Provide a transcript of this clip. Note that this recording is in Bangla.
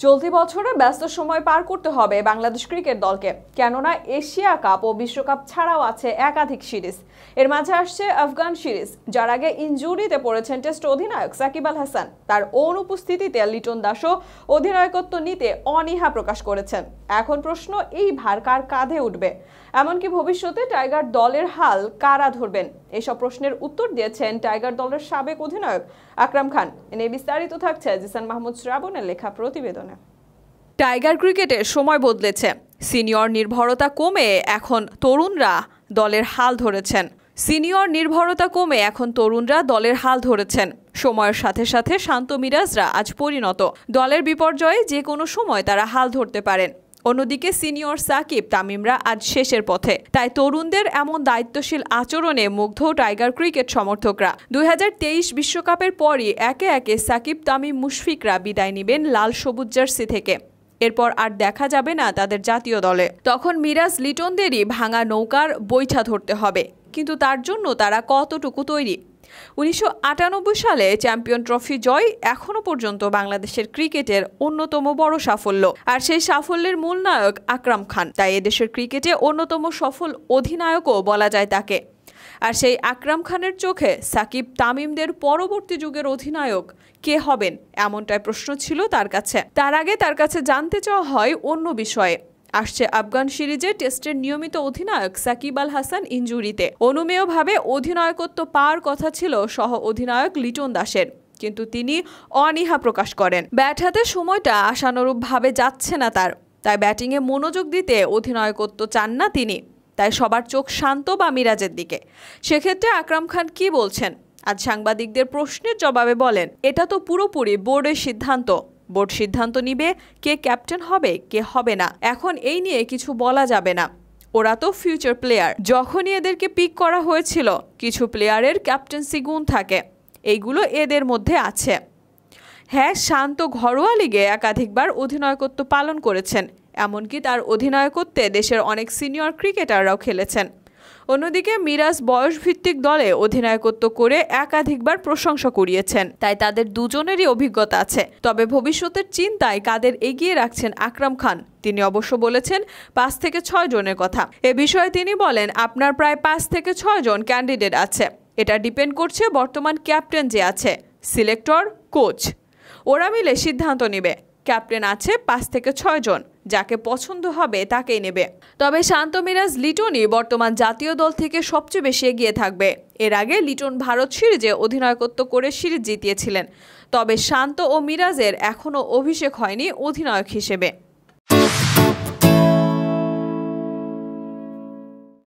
চলতি বছরে ব্যস্ত সময় পার করতে হবে বাংলাদেশ ক্রিকেট দলকে, কেননা এশিয়া কাপ ও বিশ্বকাপ ছাড়াও আছে একাধিক সিরিজ। এর মাঝে আসছে আফগান সিরিজ, যার আগে ইনজুরিতে পড়েছেন টেস্ট অধিনায়ক সাকিব আল হাসান। তার অনুপস্থিতিতে লিটন দাসও অধিনায়কত্ব নিতে অনীহা প্রকাশ করেছেন। এখন প্রশ্ন, এই ভার কার কাঁধে উঠবে? এমনকি ভবিষ্যতে টাইগার দলের হাল কারা ধরবেন? এসব প্রশ্নের উত্তর দিয়েছেন টাইগার দলের সাবেক অধিনায়ক আকরাম খান। এনে বিস্তারিত থাকছে জিসান মাহমুদ শ্রাবণের লেখা প্রতিবেদনে। টাইগার ক্রিকেটের সময় বদলেছে, সিনিয়র নির্ভরতা কমে এখন তরুণরা দলের হাল ধরেছেন। সময়ের সাথে সাথে শান্ত মিরাজরা আজ পরিণত। দলের বিপর্যয়ে যে কোনো সময় তারা হাল ধরতে পারেন। অন্যদিকে সিনিয়র সাকিব তামিমরা আজ শেষের পথে। তাই তরুণদের এমন দায়িত্বশীল আচরণে মুগ্ধ টাইগার ক্রিকেট সমর্থকরা। 2023 বিশ্বকাপের পরই একে একে সাকিব, তামিম, মুশফিকরা বিদায় নেবেন লাল সবুজ জার্সি থেকে। এরপর আর দেখা যাবে না তাদের জাতীয় দলে। তখন মিরাজ, লিটনদেরই ভাঙা নৌকার বৈঠা ধরতে হবে। কিন্তু তার জন্য তারা কতটুকু তৈরি? 1998 সালে চ্যাম্পিয়ন ট্রফি জয় এখনো পর্যন্ত বাংলাদেশের ক্রিকেটের অন্যতম বড় সাফল্য। আর সেই সাফল্যের মূল নায়ক আকরাম খান। তাই এদেশের ক্রিকেটে অন্যতম সফল অধিনায়কও বলা যায় তাকে। আর সেই আকরাম খানের চোখে সাকিব, তামিমদের পরবর্তী যুগের অধিনায়ক কে হবেন, এমনটাই প্রশ্ন ছিল তার কাছে। তার আগে তার কাছে জানতে চাওয়া হয় অন্য বিষয়ে। আসছে আফগান সিরিজে টেস্টের নিয়মিত অধিনায়ক সাকিব আল হাসান ইনজুরিতে। অনুমেয়ভাবে অধিনায়কত্ব পাওয়ার কথা ছিল সহ অধিনায়ক লিটন দাসের, কিন্তু তিনি অনীহা প্রকাশ করেন। ব্যাট হাতে সময়টা আশানুরূপভাবে যাচ্ছে না তার। তাই ব্যাটিংয়ে মনোযোগ দিতে অধিনায়কত্ব চান না তিনি। তাই সবার চোখ শান্ত বা মিরাজের দিকে। সেক্ষেত্রে আকরাম খান কি বলছেন? আজ সাংবাদিকদের প্রশ্নের জবাবে বলেন, এটা তো পুরোপুরি বোর্ডের সিদ্ধান্ত। বোর্ড সিদ্ধান্ত নিবে কে ক্যাপ্টেন হবে, কে হবে না। এখন এই নিয়ে কিছু বলা যাবে না। ওরা তো ফিউচার প্লেয়ার। যখনই এদেরকে পিক করা হয়েছিল, কিছু প্লেয়ারের ক্যাপ্টেন্সি গুণ থাকে, এইগুলো এদের মধ্যে আছে। হ্যাঁ, শান্ত ঘরোয়া লিগে একাধিকবার অধিনায়কত্ব পালন করেছেন। এমনকি তার অধিনায়কত্বে দেশের অনেক সিনিয়র ক্রিকেটাররাও খেলেছেন। অন্যদিকে মিরাজ বয়সভিত্তিক দলে অধিনায়কত্ব করে একাধিকবার প্রশংসা কুড়িয়েছেন। তাই তাদের দুজনেরই অভিজ্ঞতা আছে। তবে ভবিষ্যতের চিন্তায় কাদের এগিয়ে রাখছেন আকরাম খান? তিনি অবশ্য বলেছেন 5 থেকে 6 জনের কথা। এ বিষয়ে তিনি বলেন, আপনার প্রায় 5 থেকে 6 জন ক্যান্ডিডেট আছে। এটা ডিপেন্ড করছে বর্তমান ক্যাপ্টেন যে আছে, সিলেক্টর, কোচ, ওরা মিলে সিদ্ধান্ত নেবে। ক্যাপ্টেন আছে 5 থেকে 6 জন, যাকে পছন্দ হবে তাকেই নেবে। তবে শান্ত, মিরাজ, লিটনই বর্তমান জাতীয় দল থেকে সবচেয়ে বেশি এগিয়ে থাকবে। এর আগে লিটন ভারত সিরিজে অধিনায়কত্ব করে সিরিজ জিতিয়েছিলেন। তবে শান্ত ও মিরাজের এখনও অভিষেক হয়নি অধিনায়ক হিসেবে।